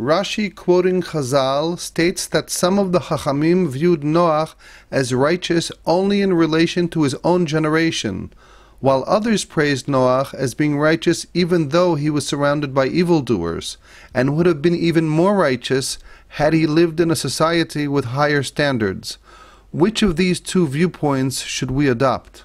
Rashi, quoting Chazal, states that some of the Chachamim viewed Noach as righteous only in relation to his own generation, while others praised Noach as being righteous even though he was surrounded by evildoers, and would have been even more righteous had he lived in a society with higher standards. Which of these two viewpoints should we adopt?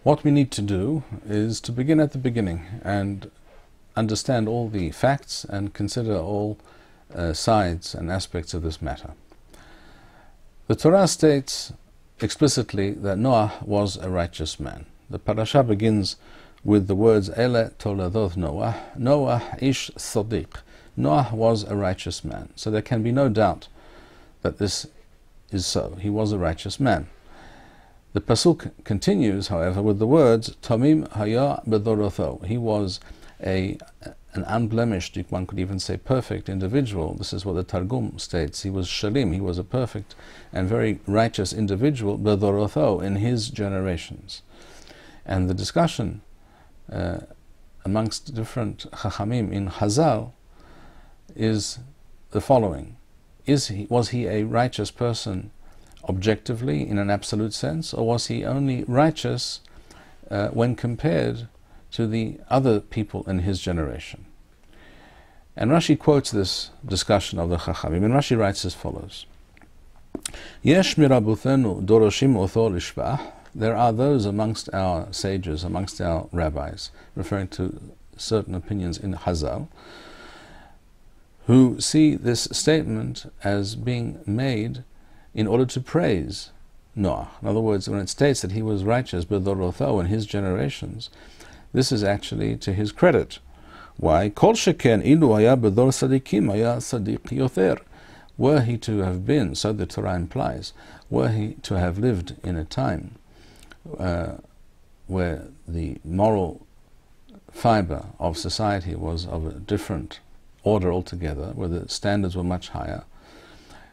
What we need to do is to begin at the beginning and understand all the facts and consider all sides and aspects of this matter. The Torah states explicitly that Noah was a righteous man. The parasha begins with the words Ele toledot Noah, Noah ish sadiq. Noah was a righteous man. So there can be no doubt that this is so. He was a righteous man. The pasuk continues, however, with the words Tamim haya bedorotho. He was an unblemished, one could even say perfect individual. This is what the Targum states. He was shalim, he was a perfect and very righteous individual, bedorotho, in his generations. And the discussion amongst different chachamim in Chazal is the following. Was he a righteous person objectively in an absolute sense, or was he only righteous when compared to the other people in his generation? And Rashi quotes this discussion of the Chachamim, and Rashi writes as follows: Yesh mirabutenu doroshim otho lishbah. There are those amongst our sages, amongst our rabbis, referring to certain opinions in Chazal, who see this statement as being made in order to praise Noah. In other words, when it states that he was righteous bedorotho in his generations, this is actually to his credit. Why? Kol sheken ilu haya bedor sadikim haya sadiq yoter. Were he to have been, so the Torah implies, were he to have lived in a time where the moral fiber of society was of a different order altogether, where the standards were much higher,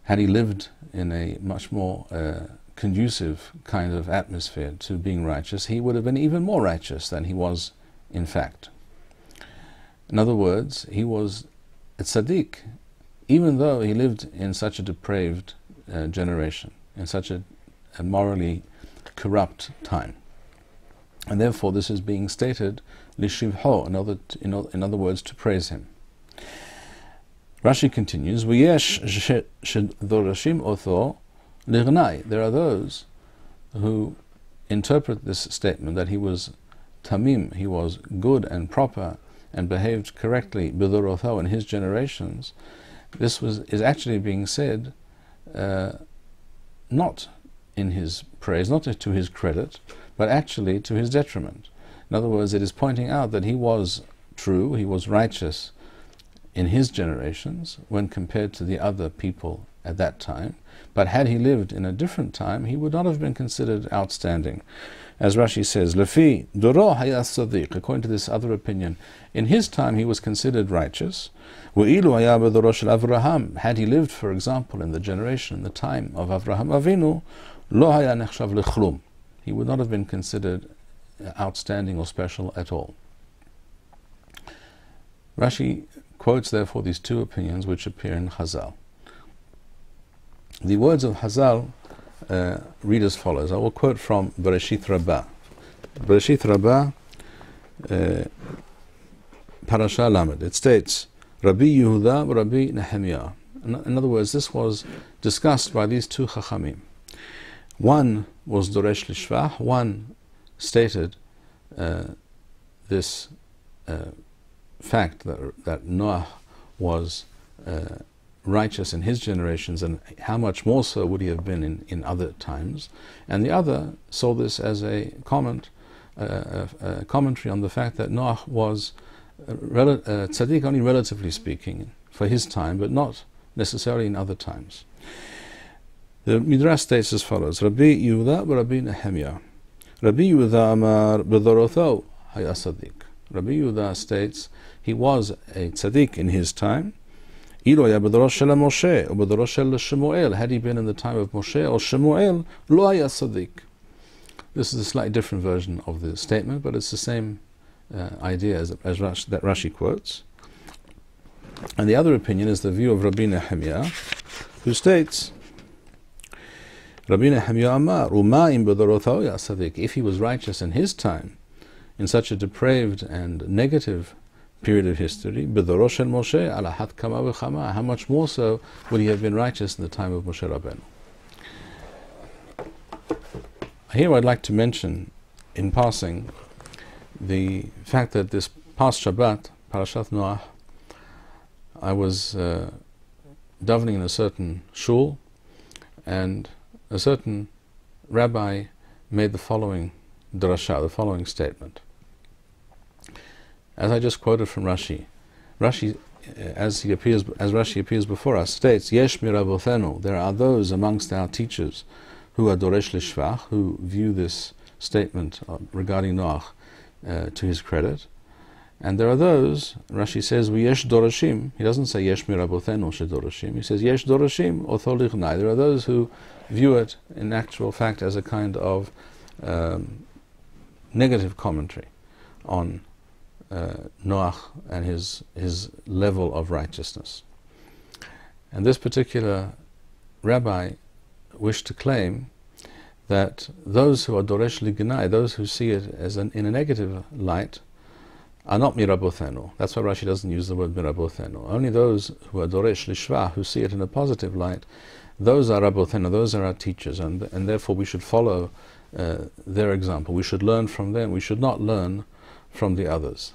had he lived in a much more conducive kind of atmosphere to being righteous, he would have been even more righteous than he was in fact. In other words, he was a tzaddik, even though he lived in such a depraved generation, in such a morally corrupt time. And therefore this is being stated lishivho, in other words, to praise him. Rashi continues, V'yesh shedorashim otho lirnai. There are those who interpret this statement that he was tamim, he was good and proper and behaved correctly b'dorotho in his generations. This is actually being said not in his praise, not to his credit, but actually to his detriment. In other words, it is pointing out that he was true, he was righteous in his generations when compared to the other people at that time, but had he lived in a different time, he would not have been considered outstanding. As Rashi says, Lefi doro haya sadiq, according to this other opinion, in his time he was considered righteous. Ve'ilu haya bedoro shel Avraham, had he lived, for example, in the generation, in the time of Avraham Avinu, lo haya nechshav lechlum, he would not have been considered outstanding or special at all. Rashi quotes therefore these two opinions which appear in Chazal. The words of Chazal read as follows. I will quote from Bereshit Rabbah. Bereshit Rabbah, Parasha Lamed. It states, Rabbi Yehuda, Rabbi Nehemiah. In other words, this was discussed by these two Chachamim. One was Doresh Lishvah, one stated this fact that Noah was righteous in his generations, and how much more so would he have been in other times, and the other saw this as a commentary on the fact that Noah was tzaddik only relatively speaking for his time, but not necessarily in other times. The Midrash states as follows: Rabbi Yehuda Rabbi Nehemiah. Rabbi Yehuda Amar B'dorotho Haya Tzaddik. Rabbi Yehuda states he was a tzaddik in his time. Had he been in the time of Moshe or Shemuel, lo haya tzaddik. This is a slightly different version of the statement, but it's the same idea that Rashi quotes. And the other opinion is the view of Rabbi Nehemiah, who states, Rabbi Nehemiah Amar, Umayim b'dorotao ya sadik, if he was righteous in his time, in such a depraved and negative period of history, b'doro shel Moshe ala hat kama v'chama, how much more so would he have been righteous in the time of Moshe Rabbeinu? Here I'd like to mention, in passing, the fact that this past Shabbat, Parashat Noach, I was davening in a certain shul, and a certain rabbi made the following drasha, the following statement. As I just quoted from Rashi, as Rashi appears before us, states, Yesh mirabothenu, there are those amongst our teachers who are doresh lishvach, who view this statement regarding Noach to his credit. And there are those, Rashi says, yesh dorashim, he doesn't say yesh mirabothenu shedorashim, he says yesh dorashim otho lichnai, there are those who view it in actual fact as a kind of negative commentary on Noach and his level of righteousness. And this particular rabbi wished to claim that those who are doresh lignai, those who see it as in a negative light, are not mirabothenu. That's why Rashi doesn't use the word mirabothenu. Only those who are doresh lishva, who see it in a positive light, those are rabothenu, those are our teachers, and therefore we should follow their example. We should learn from them. We should not learn from the others.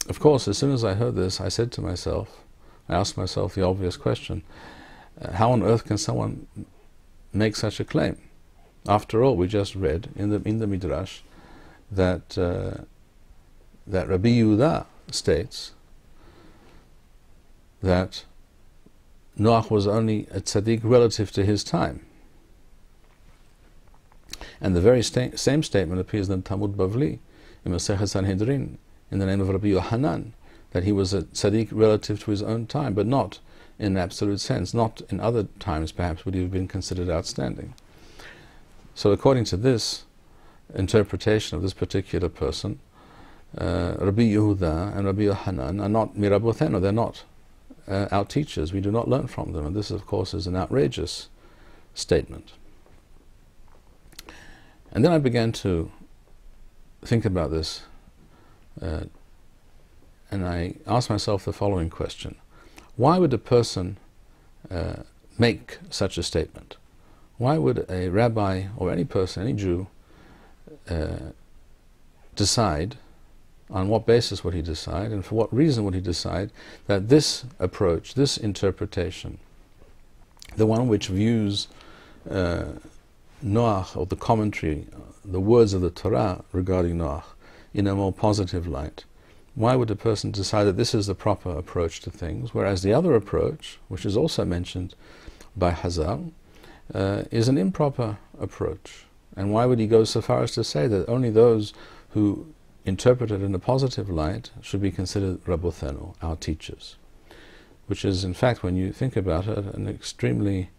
Of course, as soon as I heard this, I said to myself, I asked myself the obvious question, how on earth can someone make such a claim? After all, we just read in the Midrash that Rabbi Yehuda states that Noach was only a tzaddik relative to his time. And the very same statement appears in Talmud Bavli, in Masechet Sanhedrin, in the name of Rabbi Yohanan, that he was a tzaddik relative to his own time, but not in an absolute sense. Not in other times, perhaps, would he have been considered outstanding. So according to this interpretation of this particular person, Rabbi Yehuda and Rabbi Yohanan are not mirabothenu, they're not our teachers. We do not learn from them. And this, of course, is an outrageous statement. And then I began to think about this, and I asked myself the following question. Why would a person make such a statement? Why would a rabbi or any person, any Jew, decide, on what basis would he decide, and for what reason would he decide, that this approach, this interpretation, the one which views Noach, or the commentary, the words of the Torah regarding Noach, in a more positive light, why would a person decide that this is the proper approach to things, whereas the other approach, which is also mentioned by Hazal, is an improper approach? And why would he go so far as to say that only those who interpret it in a positive light should be considered rabothenu, our teachers? Which is, in fact, when you think about it, an extremely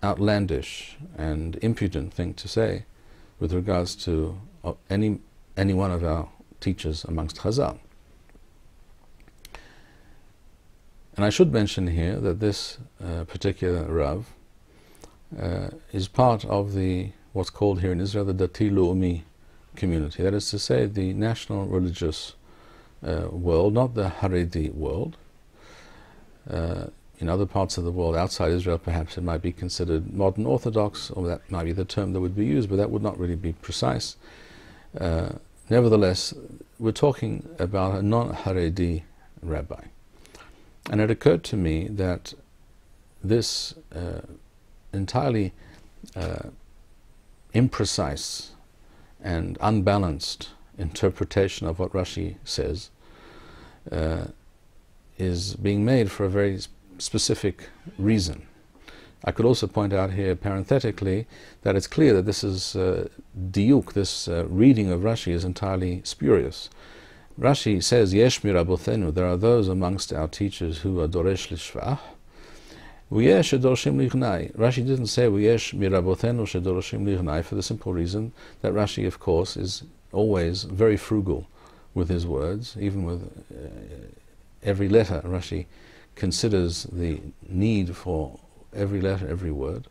outlandish and impudent thing to say with regards to any one of our teachers amongst Chazal. And I should mention here that this particular Rav is part of what's called here in Israel the Dati Leumi community. That is to say, the national religious world, not the Haredi world. In other parts of the world outside Israel, perhaps it might be considered modern Orthodox, or that might be the term that would be used, but that would not really be precise. Nevertheless, we're talking about a non-Haredi rabbi. And it occurred to me that this entirely imprecise and unbalanced interpretation of what Rashi says is being made for a very specific reason. I could also point out here parenthetically that it's clear that this is diuk, this reading of Rashi is entirely spurious. Rashi says, Yesh mirabothenu, there are those amongst our teachers who are doresh lishvach, V'yesh shedorshim lichnai. Rashi didn't say v'yesh mirabotenu shedorshim lichnai for the simple reason that Rashi, of course, is always very frugal with his words. Even with every letter, Rashi considers the need for every letter, every word.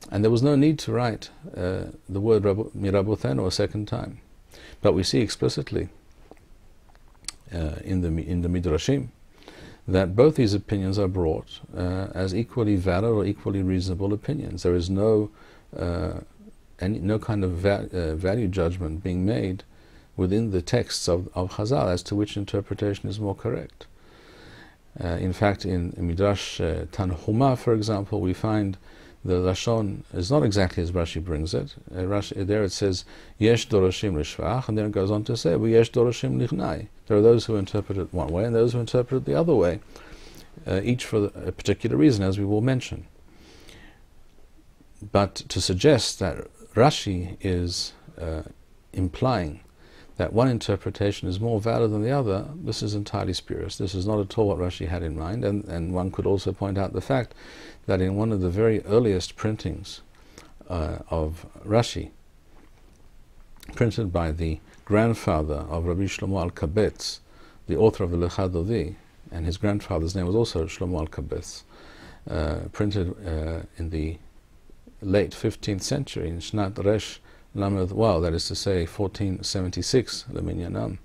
And there was no need to write the word mirabotenu a second time. But we see explicitly in the Midrashim that both these opinions are brought as equally valid or equally reasonable opinions. There is no kind of value judgment being made within the texts of Chazal as to which interpretation is more correct. In fact, in Midrash Tanhuma, for example, we find the Lashon is not exactly as Rashi brings it. There it says, Yesh Doroshim Lishvach, and then it goes on to say, Yesh Doroshim Lichnai. There are those who interpret it one way and those who interpret it the other way, each for a particular reason, as we will mention. But to suggest that Rashi is implying that one interpretation is more valid than the other, this is entirely spurious. This is not at all what Rashi had in mind, and one could also point out the fact that in one of the very earliest printings of Rashi, printed by the grandfather of Rabbi Shlomo al-Kabetz, the author of the Lecha Dodi, and his grandfather's name was also Shlomo al-Kabetz, printed in the late 15th century, in Shnat Resh Lamed Waw, that is to say 1476, Leminyanam.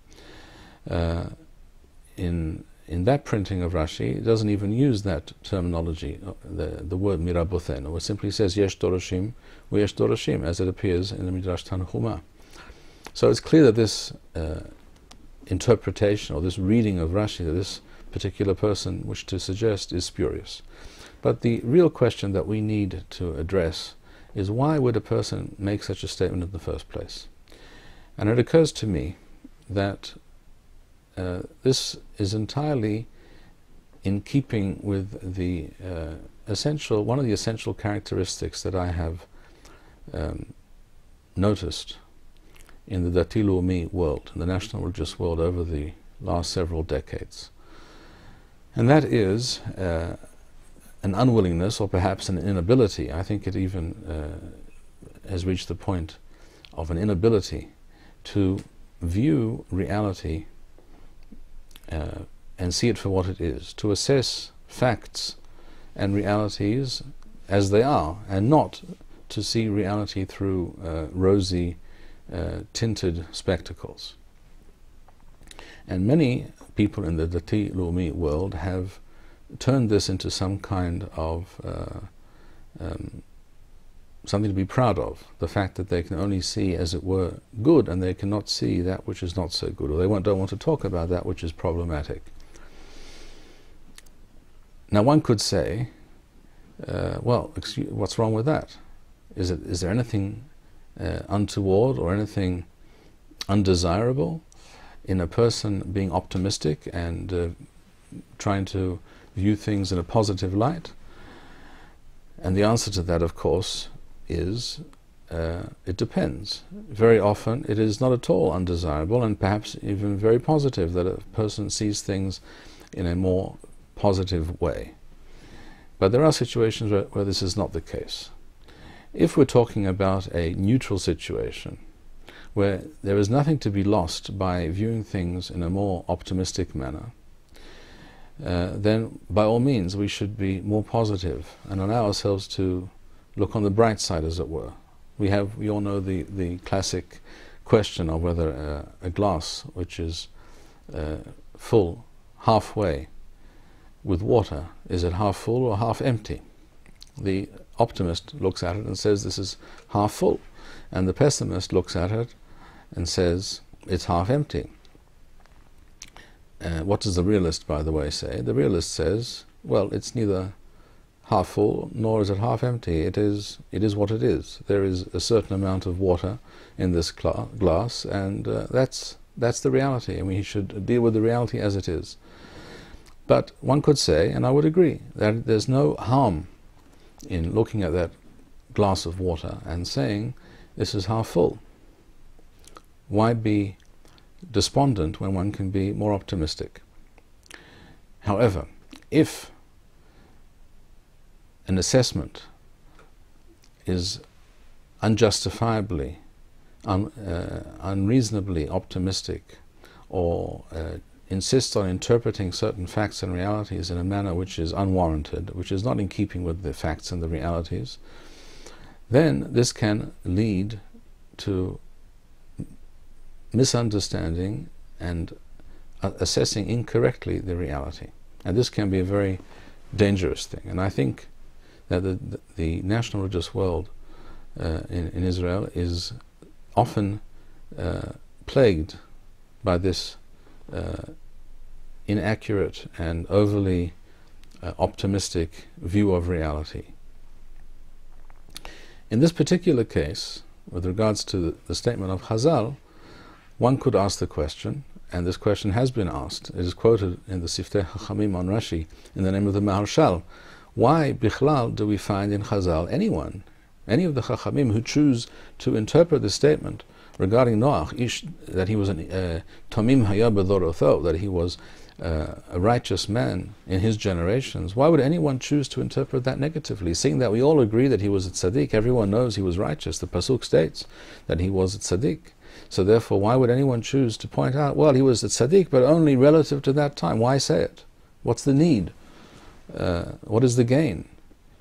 In that printing of Rashi, it doesn't even use that terminology, the word mirabothen, it simply says yesh doroshim, yesh doroshim, as it appears in the Midrash Tanhuma. So it's clear that this interpretation, or this reading of Rashi, that this particular person wished to suggest, is spurious. But the real question that we need to address is, why would a person make such a statement in the first place? And it occurs to me that this is entirely in keeping with the one of the essential characteristics that I have noticed in the Dati Leumi world, in the national religious world, over the last several decades. And that is an unwillingness, or perhaps an inability. I think it even has reached the point of an inability to view reality and see it for what it is, to assess facts and realities as they are, and not to see reality through rosy tinted spectacles. And many people in the Dati Leumi world have turned this into some kind of something to be proud of, the fact that they can only see, as it were, good, and they cannot see that which is not so good, or they don't want to talk about that which is problematic. Now one could say, well, what's wrong with that? Is there anything untoward or anything undesirable in a person being optimistic and trying to view things in a positive light? And the answer to that, of course, is it depends. Very often it is not at all undesirable, and perhaps even very positive, that a person sees things in a more positive way. But there are situations where this is not the case. If we're talking about a neutral situation, where there is nothing to be lost by viewing things in a more optimistic manner, then by all means we should be more positive and allow ourselves to look on the bright side, as it were. We all know the classic question of whether a glass which is full halfway with water, is it half full or half empty? The optimist looks at it and says this is half full, and the pessimist looks at it and says it's half empty. What does the realist, by the way, say? The realist says, well, it's neither half full nor is it half empty. It is what it is. There is a certain amount of water in this glass, and that's the reality, and we should deal with the reality as it is. But one could say, and I would agree, that there's no harm in looking at that glass of water and saying this is half full. Why be despondent when one can be more optimistic? However, if an assessment is unjustifiably, unreasonably optimistic, or insists on interpreting certain facts and realities in a manner which is unwarranted, which is not in keeping with the facts and the realities, then this can lead to misunderstanding and assessing incorrectly the reality. And this can be a very dangerous thing. And I think that the national religious world in Israel is often plagued by this inaccurate and overly optimistic view of reality. In this particular case, with regards to the statement of Chazal, one could ask the question, and this question has been asked, it is quoted in the Siftei Chachamim on Rashi in the name of the Maharshal, why Bichlal do we find in Chazal any of the Chachamim who choose to interpret this statement regarding Noach, that he was a Tomim Haya B'Dorotho, that he was a righteous man in his generations? Why would anyone choose to interpret that negatively, seeing that we all agree that he was a tzaddik? Everyone knows he was righteous. The Pasuk states that he was a tzaddik. So therefore, why would anyone choose to point out, well, he was a tzaddik, but only relative to that time? Why say it? What's the need? What is the gain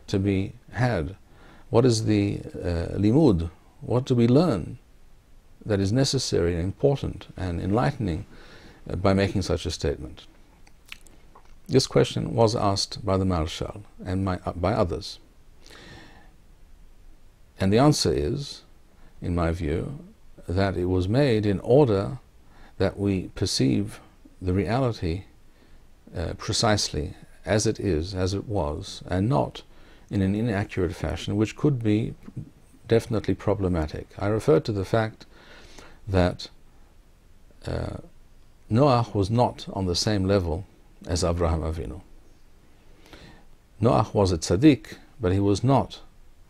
to be had? What is the limud? What do we learn that is necessary and important and enlightening by making such a statement? This question was asked by the Marshal and by others. And the answer is, in my view, that it was made in order that we perceive the reality precisely as it is, as it was, and not in an inaccurate fashion, which could be definitely problematic. I refer to the fact that Noach was not on the same level as Avraham Avinu. Noach was a tzaddik, but he was not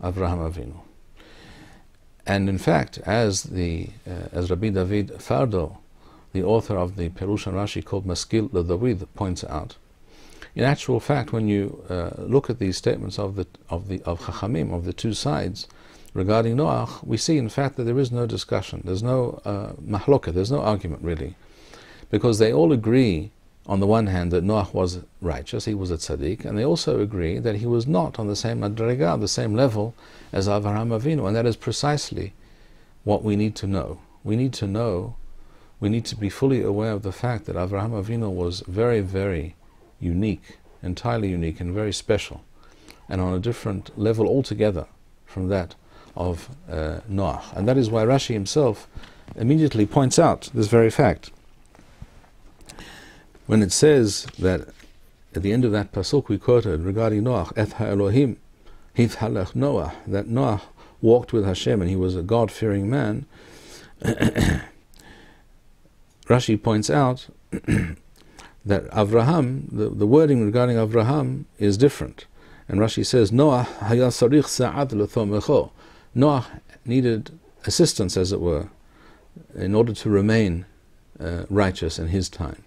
Avraham Avinu. And in fact, as Rabbi David Fardo, the author of the Perush and Rashi called Maskil LeDavid, points out, in actual fact, when you look at these statements of Chachamim, of the two sides, regarding Noach, we see in fact that there is no discussion, there's no mahloka, there's no argument really, because they all agree on the one hand that Noach was righteous, he was a tzaddik, and they also agree that he was not on the same madriga, the same level as Avraham Avinu, and that is precisely what we need to know. We need to be fully aware of the fact that Avraham Avinu was very, very unique, entirely unique and very special, and on a different level altogether from that of Noach. And that is why Rashi himself immediately points out this very fact. When it says that at the end of that pasuk we quoted regarding Noach, Et ha'Elohim hithalach Noach, that Noach walked with Hashem and he was a God-fearing man, Rashi points out that Avraham, the wording regarding Avraham is different. And Rashi says, Noach haya sarich sa'ad l'thomecho. Noach needed assistance, as it were, in order to remain righteous in his time.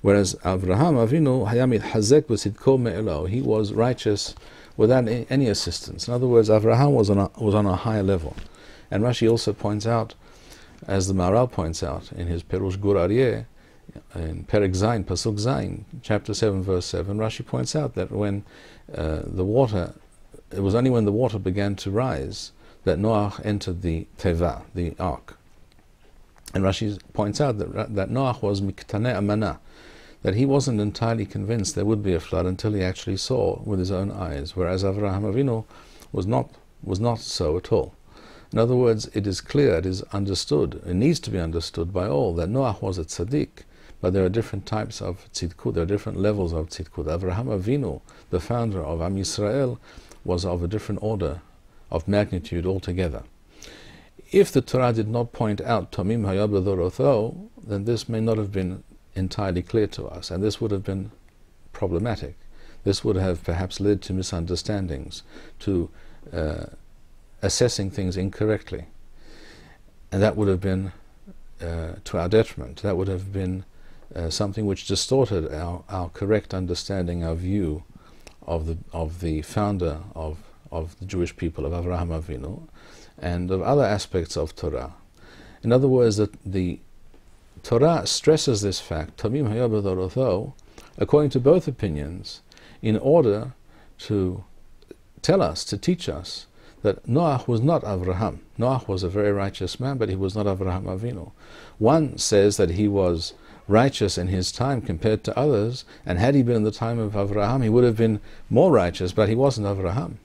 Whereas Avraham Avinu hayamid hazek b'sidko me'elo, he was righteous without any assistance. In other words, Avraham was on a higher level. And Rashi also points out, as the Maharal points out in his Perush Gur Aryeh, in Perek Zayin, Pasuk Zayin, chapter 7, verse 7, Rashi points out that when it was only when the water began to rise that Noach entered the Teva, the ark. And Rashi points out that Noach was miktane amana, that he wasn't entirely convinced there would be a flood until he actually saw with his own eyes, whereas Avraham Avinu was not so at all. In other words, it is clear, it is understood, it needs to be understood by all that Noach was a tzaddik, but there are different types of tzidkut, there are different levels of tzidkut. Avraham Avinu, the founder of Am Yisrael, was of a different order of magnitude altogether. If the Torah did not point out Tomim Haya B'Dorotho, then this may not have been entirely clear to us, and this would have been problematic. This would have perhaps led to misunderstandings, to assessing things incorrectly, and that would have been to our detriment. That would have been something which distorted our correct understanding, our view of the founder of the Jewish people, of Avraham Avinu, and of other aspects of Torah. In other words, that the Torah stresses this fact, Tamim haya b'dorotho, according to both opinions, in order to tell us, to teach us, that Noach was not Avraham. Noach was a very righteous man, but he was not Avraham Avinu. One says that he was righteous in his time compared to others, and had he been in the time of Avraham, he would have been more righteous, but he wasn't Avraham.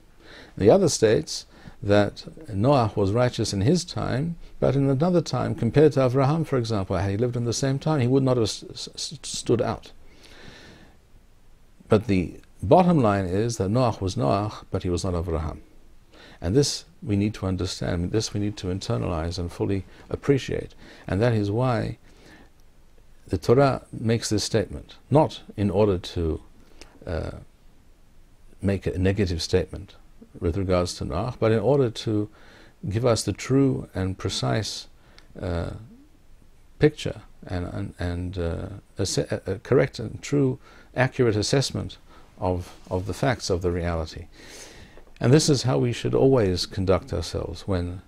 The other states that Noach was righteous in his time, but in another time, compared to Avraham, for example, had he lived in the same time, he would not have stood out. But the bottom line is that Noach was Noach, but he was not Avraham. And this we need to understand, this we need to internalize and fully appreciate. And that is why the Torah makes this statement, not in order to make a negative statement with regards to Noach, but in order to give us the true and precise picture and a correct and true, accurate assessment of the facts of the reality. And this is how we should always conduct ourselves when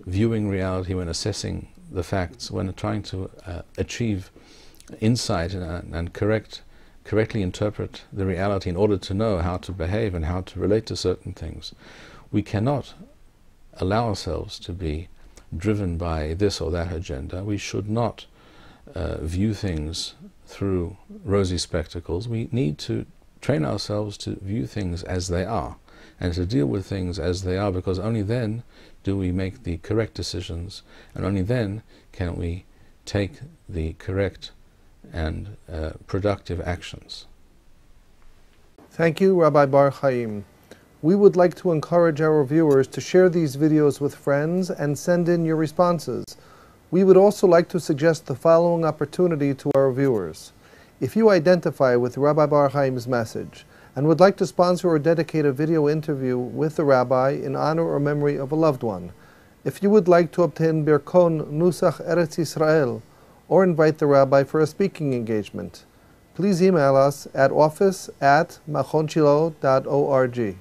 viewing reality, when assessing the facts, when trying to achieve insight and correctly interpret the reality in order to know how to behave and how to relate to certain things. We cannot allow ourselves to be driven by this or that agenda. We should not view things through rosy spectacles. We need to train ourselves to view things as they are and to deal with things as they are, because only then do we make the correct decisions, and only then can we take the correct and productive actions. Thank you, Rabbi Bar-Hayim. We would like to encourage our viewers to share these videos with friends and send in your responses. We would also like to suggest the following opportunity to our viewers. If you identify with Rabbi Bar-Hayim's message and would like to sponsor or dedicate a video interview with the rabbi in honor or memory of a loved one, if you would like to obtain Birkon Nusach Eretz Yisrael, or invite the rabbi for a speaking engagement, please email us at office@machonshilo.org.